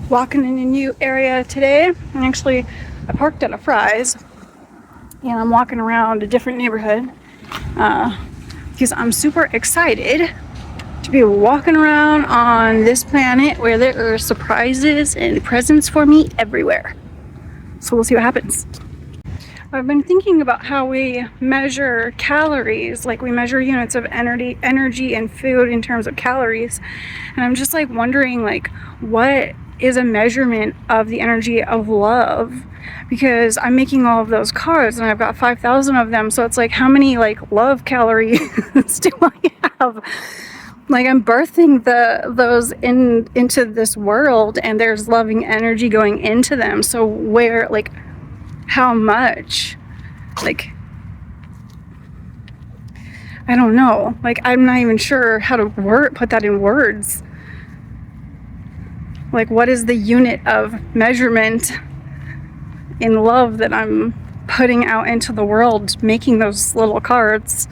walking in a new area today. And actually, I parked at a Fry's and I'm walking around a different neighborhood because I'm super excited to be walking around on this planet where there are surprises and presents for me everywhere. So we'll see what happens. I've been thinking about how we measure calories, like we measure units of energy and food in terms of calories. And I'm just like wondering, like, what is a measurement of the energy of love? Because I'm making all of those cards and I've got 5,000 of them. So it's like, how many like love calories do I have? Like, I'm birthing those into this world and there's loving energy going into them. So where, like, how much? Like, I don't know. Like, I'm not even sure how to put that in words. Like, what is the unit of measurement in love that I'm putting out into the world, making those little cards?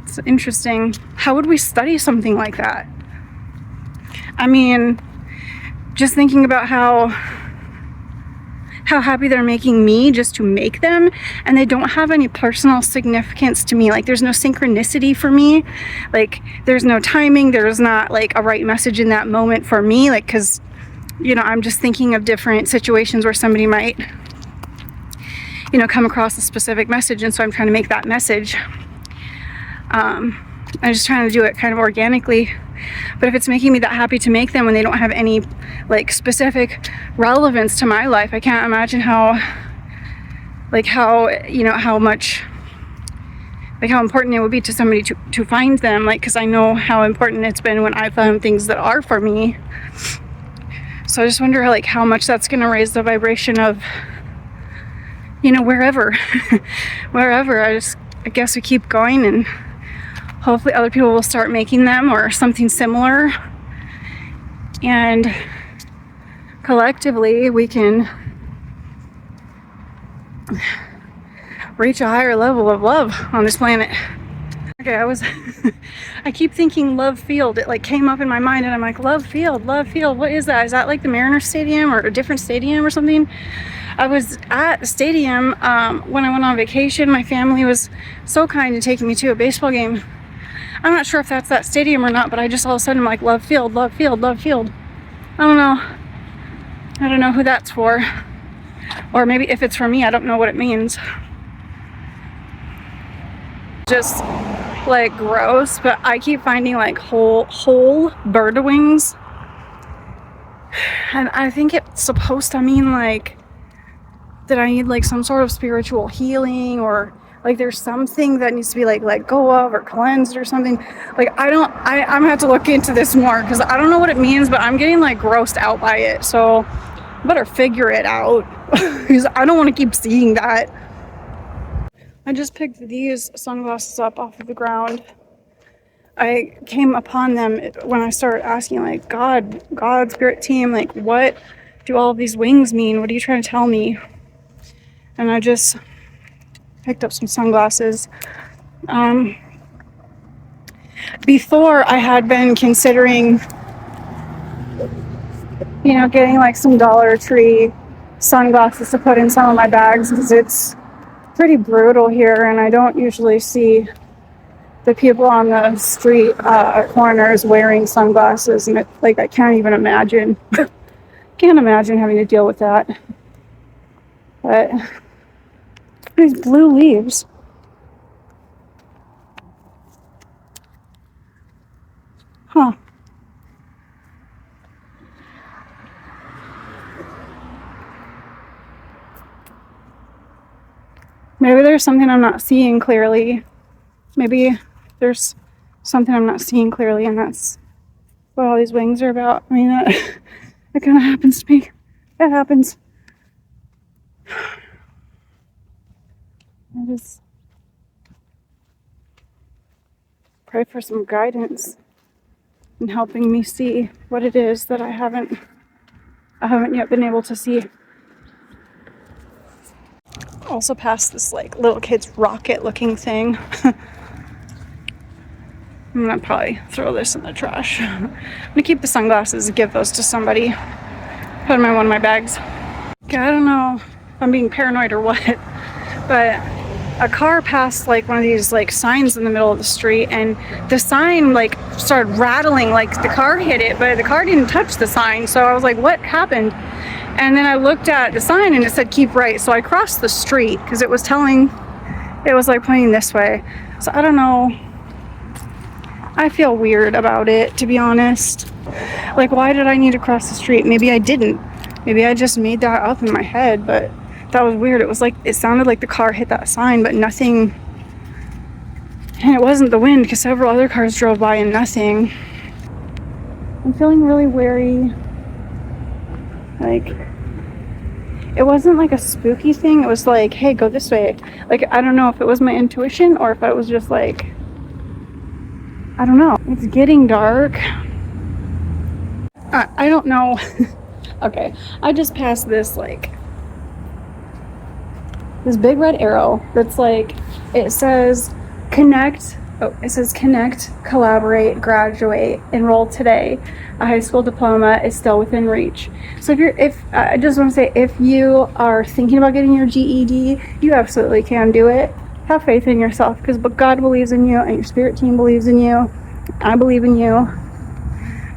It's interesting. How would we study something like that? I mean, just thinking about how happy they're making me just to make them, and they don't have any personal significance to me. Like, there's no synchronicity for me. Like, there's no timing. There's not like a right message in that moment for me. Like, because, you know, I'm just thinking of different situations where somebody might, you know, come across a specific message, and so I'm trying to make that message. I'm just trying to do it kind of organically. But if it's making me that happy to make them when they don't have any like specific relevance to my life, I can't imagine how you know, how much, like, how important it would be to somebody to find them. Like, because I know how important it's been when I found things that are for me. So I just wonder, like, how much that's going to raise the vibration of, you know, wherever I guess we keep going, and hopefully other people will start making them or something similar, and collectively we can reach a higher level of love on this planet. Okay, I keep thinking love field. It like came up in my mind and I'm like, love field, what is that? Is that like the Mariner Stadium or a different stadium or something? I was at the stadium when I went on vacation. My family was so kind to taking me to a baseball game. I'm not sure if that's that stadium or not, but I just all of a sudden I'm like, love field. I don't know who that's for. Or maybe if it's for me, I don't know what it means. Just like gross, but I keep finding like whole bird wings. And I think it's supposed to mean like that I need like some sort of spiritual healing, or like there's something that needs to be like let go of or cleansed or something. Like, I'm gonna have to look into this more because I don't know what it means, but I'm getting like grossed out by it. So I better figure it out because I don't want to keep seeing that. I just picked these sunglasses up off of the ground. I came upon them when I started asking, like, God, spirit team, like, what do all of these wings mean? What are you trying to tell me? And I just picked up some sunglasses. Before, I had been considering, you know, getting like some Dollar Tree sunglasses to put in some of my bags because it's pretty brutal here and I don't usually see the people on the street corners wearing sunglasses, and like I can't even imagine having to deal with that. But these blue leaves. Huh. Maybe there's something I'm not seeing clearly. Maybe there's something I'm not seeing clearly, and that's what all these wings are about. I mean, that kind of happens to me. That happens. I just pray for some guidance in helping me see what it is that I haven't yet been able to see. Also passed this like little kid's rocket looking thing. I'm gonna probably throw this in the trash. I'm gonna keep the sunglasses and give those to somebody. Put them in one of my bags. Okay, I don't know if I'm being paranoid or what, but a car passed like one of these like signs in the middle of the street, and the sign like started rattling like the car hit it, but the car didn't touch the sign. So I was like, what happened? And then I looked at the sign and it said keep right. So I crossed the street because it was like pointing this way. So I don't know. I feel weird about it, to be honest. Like, why did I need to cross the street? Maybe I didn't. Maybe I just made that up in my head, but that was weird. It was like, it sounded like the car hit that sign, but nothing. And it wasn't the wind because several other cars drove by and nothing. I'm feeling really wary. Like, it wasn't like a spooky thing. It was like, hey, go this way. Like, I don't know if it was my intuition or if it was just like, I don't know. It's getting dark. I don't know. Okay, I just passed this like this big red arrow that's like, it says connect. Oh, it says connect, collaborate, graduate, enroll today. A high school diploma is still within reach. So if I just want to say, if you are thinking about getting your GED, you absolutely can do it. Have faith in yourself, because God believes in you and your spirit team believes in you. I believe in you.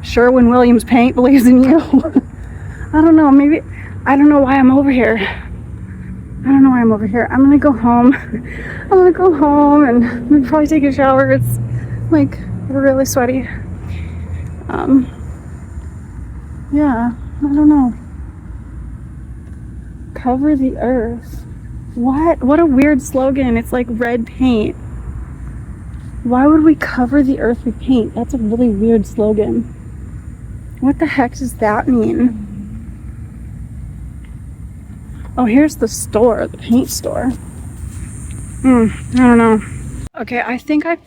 Sherwin-Williams Paint believes in you. I don't know, maybe, I don't know why I'm over here. I don't know why I'm over here. I'm gonna go home. I'm gonna go home and probably take a shower. It's like really sweaty. Yeah, I don't know. Cover the earth. What a weird slogan. It's like red paint. Why would we cover the earth with paint? That's a really weird slogan. What the heck does that mean? Oh, here's the store, the paint store. I don't know. Okay, I think I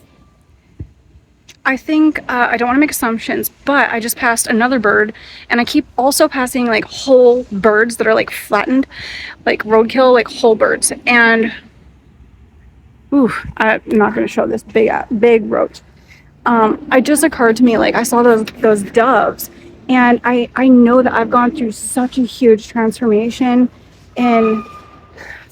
don't want to make assumptions, but I just passed another bird, and I keep also passing like whole birds that are like flattened, like roadkill, like whole birds. And I'm not going to show this big roach. It just occurred to me, like I saw those doves, and I know that I've gone through such a huge transformation in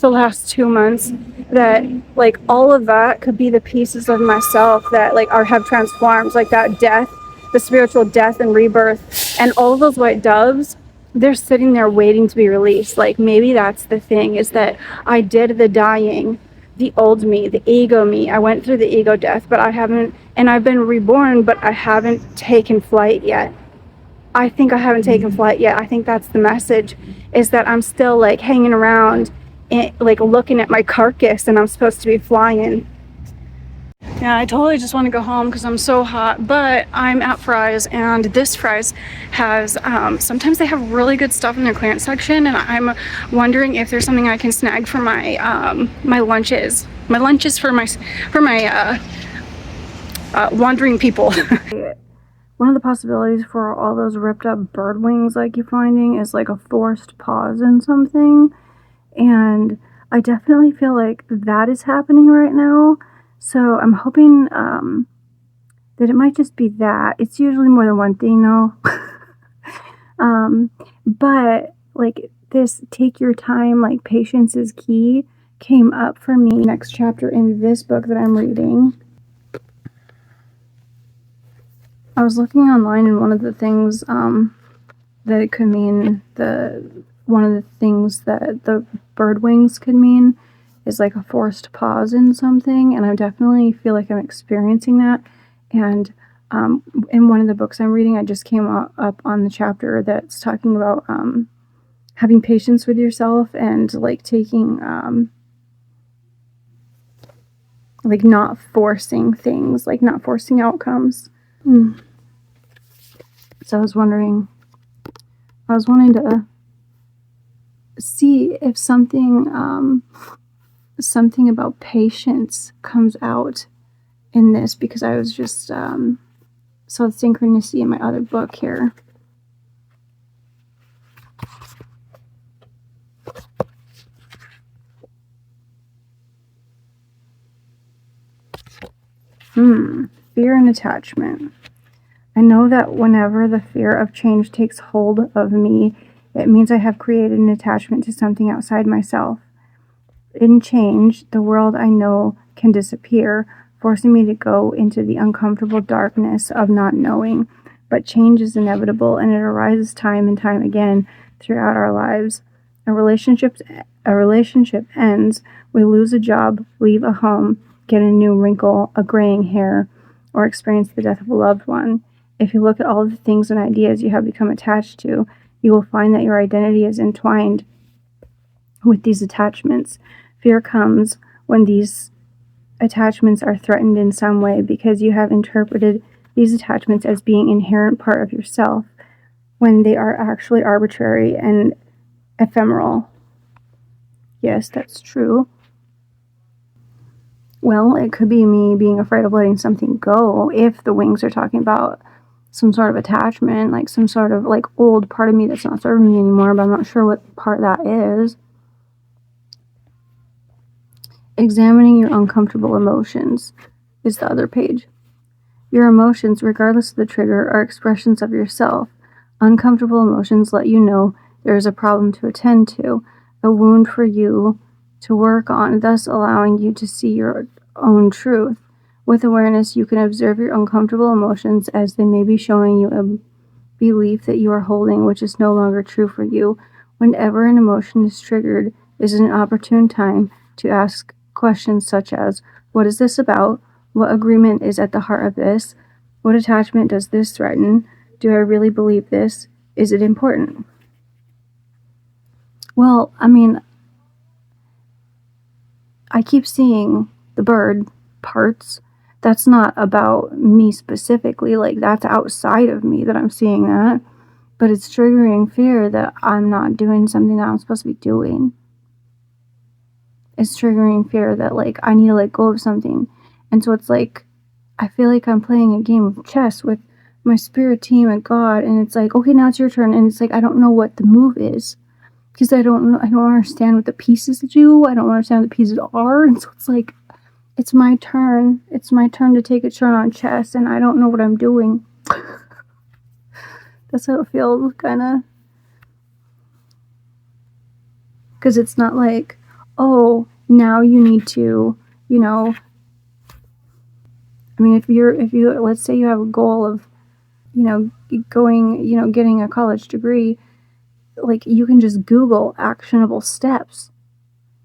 the last 2 months, that like all of that could be the pieces of myself that like have transformed, like that death, the spiritual death and rebirth. And all of those white doves, they're sitting there waiting to be released. Like maybe that's the thing, is that I did the dying, the old me, the ego me. I went through the ego death, but I haven't, and I've been reborn, but I haven't taken flight yet. I think I haven't taken flight yet. I think that's the message, is that I'm still like hanging around and like looking at my carcass, and I'm supposed to be flying. Yeah, I totally just want to go home because I'm so hot, but I'm at Fry's, and this Fry's has, sometimes they have really good stuff in their clearance section, and I'm wondering if there's something I can snag for my, my lunches for my wandering people. One of the possibilities for all those ripped up bird wings like you're finding is like a forced pause in something. And I definitely feel like that is happening right now. So I'm hoping that it might just be that. It's usually more than one thing though. But like this take your time, like patience is key, came up for me next chapter in this book that I'm reading. I was looking online, and one of the things that it could mean, one of the things that the bird wings could mean is like a forced pause in something, and I definitely feel like I'm experiencing that. And in one of the books I'm reading, I just came up on the chapter that's talking about having patience with yourself, and like taking like not forcing things, like not forcing outcomes. So I was wanting to see if something about patience comes out in this, because I was just saw the synchronicity in my other book here. Fear and attachment. I know that whenever the fear of change takes hold of me, It means I have created an attachment to something outside myself. In change, the world I know can disappear, forcing me to go into the uncomfortable darkness of not knowing. But change is inevitable, and it arises time and time again throughout our lives. A relationship ends, we lose a job, leave a home, get a new wrinkle, a graying hair, or experience the death of a loved one. If you look at all of the things and ideas you have become attached to, you will find that your identity is entwined with these attachments. Fear comes when these attachments are threatened in some way because you have interpreted these attachments as being inherent part of yourself when they are actually arbitrary and ephemeral. Yes, that's true. Well, it could be me being afraid of letting something go if the wings are talking about some sort of attachment, like some sort of like old part of me that's not serving me anymore, but I'm not sure what part that is. Examining your uncomfortable emotions is the other page. Your emotions, regardless of the trigger, are expressions of yourself. Uncomfortable emotions let you know there is a problem to attend to, a wound for you to work on, thus allowing you to see your own truth. With awareness, you can observe your uncomfortable emotions as they may be showing you a belief that you are holding which is no longer true for you. Whenever an emotion is triggered, is an opportune time to ask questions such as, what is this about? What agreement is at the heart of this? What attachment does this threaten? Do I really believe this? Is it important? Well, I mean, I keep seeing the bird parts. That's not about me specifically, like that's outside of me that I'm seeing that. But it's triggering fear that I'm not doing something that I'm supposed to be doing. It's triggering fear that like I need to let go of something. And so it's like I feel like I'm playing a game of chess with my spirit team and God, and it's like, okay, now it's your turn, and it's like I don't know what the move is. Because I don't understand what the pieces do. I don't understand what the pieces are. And so it's like, it's my turn. It's my turn to take a turn on chess, and I don't know what I'm doing. That's how it feels, kind of. Because it's not like, oh, now you need to, I mean, if you, let's say you have a goal of, going, getting a college degree, like you can just Google actionable steps.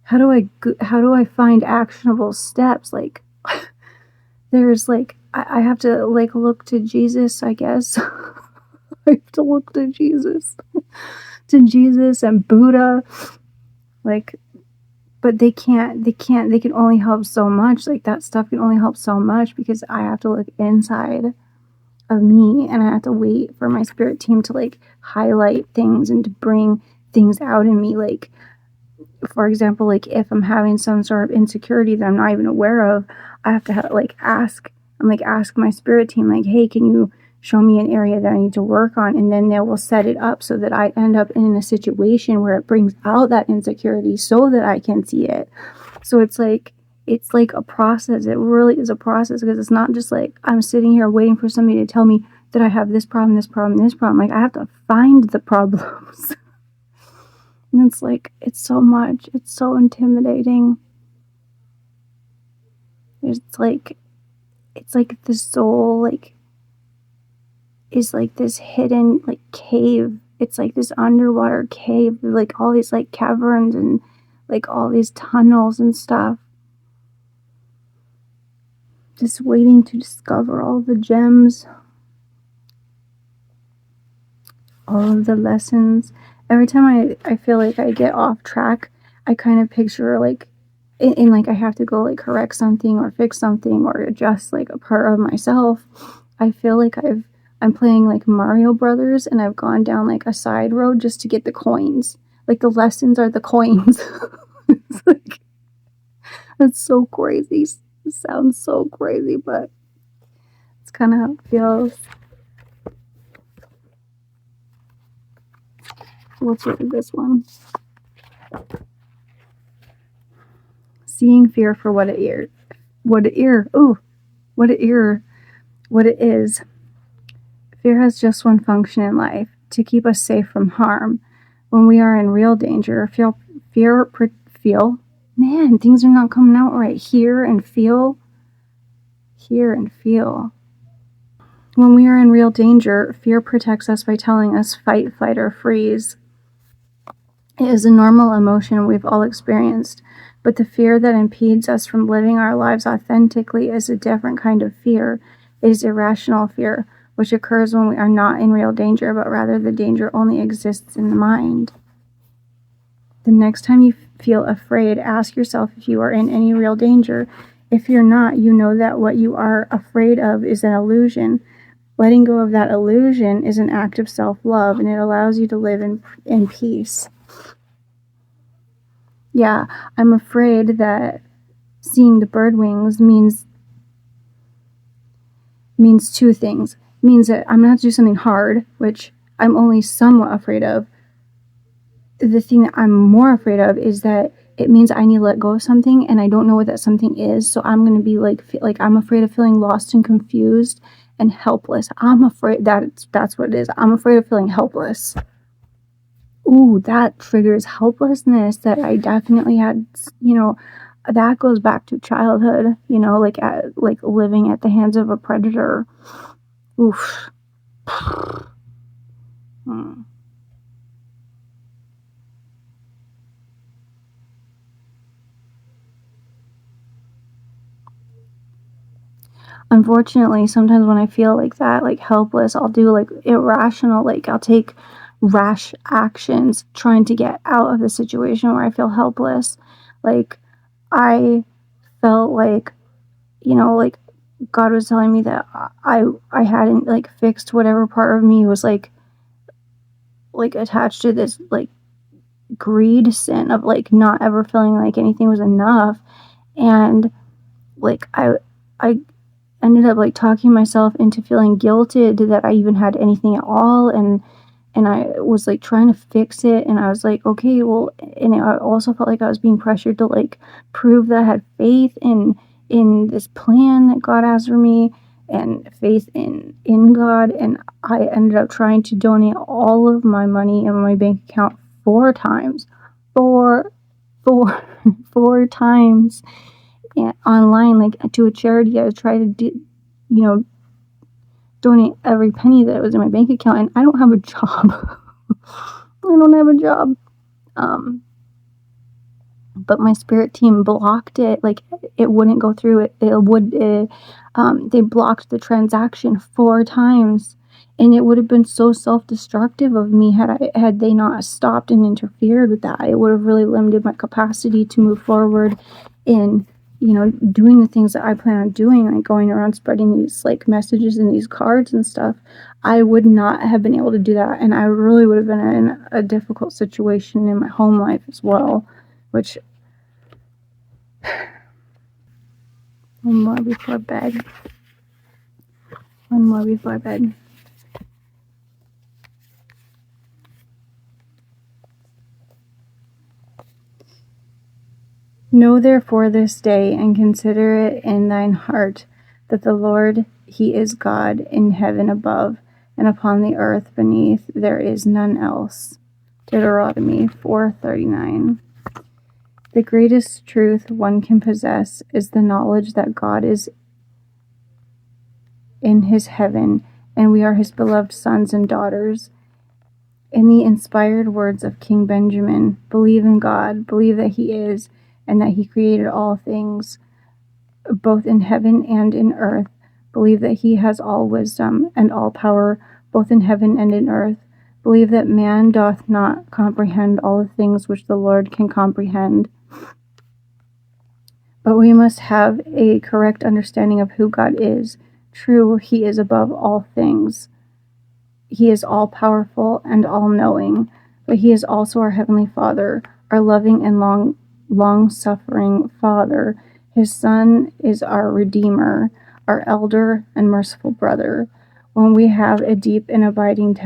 How do I find actionable steps? Like, there's like, I have to like look to Jesus, I guess. I have to look to Jesus, and Buddha. Like, but they can only help so much. Like that stuff can only help so much because I have to look inside of me and I have to wait for my spirit team to like highlight things and to bring things out in me. Like, for example, like if I'm having some sort of insecurity that I'm not even aware of, I have to ask my spirit team, like, hey, can you show me an area that I need to work on? And then they will set it up so that I end up in a situation where it brings out that insecurity so that I can see it. So it's like a process. It really is a process because it's not just like I'm sitting here waiting for somebody to tell me that I have this problem, this problem, this problem. Like I have to find the problems. And it's like, it's so much. It's so intimidating. It's like the soul, like, is like this hidden, like, cave. It's like this underwater cave, like, all these, like, caverns and, like, all these tunnels and stuff. Just waiting to discover all the gems. All of the lessons. Every time I feel like I get off track, I kind of picture like in like I have to go like correct something or fix something or adjust like a part of myself. I feel like I'm playing like Mario Brothers and I've gone down like a side road just to get the coins. Like the lessons are the coins. It's like, that's so crazy. It sounds so crazy, but it's kind of how it feels. Let's look at this one. Seeing fear for what it is. Fear has just one function in life, to keep us safe from harm. When we are in real danger, feel, man, things are not coming out right. Hear and feel. When we are in real danger, fear protects us by telling us fight, flight, or freeze. It is a normal emotion we've all experienced, but the fear that impedes us from living our lives authentically is a different kind of fear. It is irrational fear, which occurs when we are not in real danger, but rather the danger only exists in the mind. The next time you feel afraid, ask yourself if you are in any real danger. If you're not, you know that what you are afraid of is an illusion. Letting go of that illusion is an act of self-love, and it allows you to live in peace. Yeah, I'm afraid that seeing the bird wings means two things. It means that I'm going to have to do something hard, which I'm only somewhat afraid of. The thing that I'm more afraid of is that it means I need to let go of something, and I don't know what that something is, so I'm going to be like I'm afraid of feeling lost and confused and helpless. I'm afraid that's what it is. I'm afraid of feeling helpless. Ooh, that triggers helplessness that I definitely had, that goes back to childhood, like living at the hands of a predator. Oof. Unfortunately, sometimes when I feel like that, like helpless, I'll do like irrational, like I'll take rash actions trying to get out of the situation where I feel helpless. Like I felt like, like God was telling me that I hadn't like fixed whatever part of me was like attached to this like greed sin of like not ever feeling like anything was enough. And like I ended up like talking myself into feeling guilted that I even had anything at all, and I was like trying to fix it, and I was like, okay, well, and I also felt like I was being pressured to like prove that I had faith in this plan that God has for me, and faith in God. And I ended up trying to donate all of my money in my bank account 4 times, four times, online, like to a charity. I tried to do, donate every penny that was in my bank account, and I don't have a job. But my spirit team blocked it. Like it wouldn't go through. They blocked the transaction 4 times, and it would have been so self-destructive of me had they not stopped and interfered with that. It would have really limited my capacity to move forward in doing the things that I plan on doing, like going around spreading these like messages and these cards and stuff. I would not have been able to do that, and I really would have been in a difficult situation in my home life as well, which one more before bed. Know therefore this day, and consider it in thine heart, that the Lord, he is God in heaven above, and upon the earth beneath. There is none else. Deuteronomy 4:39. The greatest truth one can possess is the knowledge that God is in his heaven, and we are his beloved sons and daughters. In the inspired words of King Benjamin, believe in God, believe that he is, and that he created all things, both in heaven and in earth. Believe that he has all wisdom and all power, both in heaven and in earth. Believe that man doth not comprehend all the things which the Lord can comprehend. But we must have a correct understanding of who God is. True, he is above all things. He is all-powerful and all-knowing, but he is also our Heavenly Father, our loving and long-suffering Father. His Son is our Redeemer, our elder and merciful brother. When we have a deep and abiding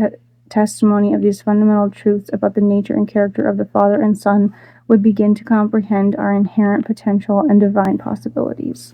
testimony of these fundamental truths about the nature and character of the Father and Son, we begin to comprehend our inherent potential and divine possibilities.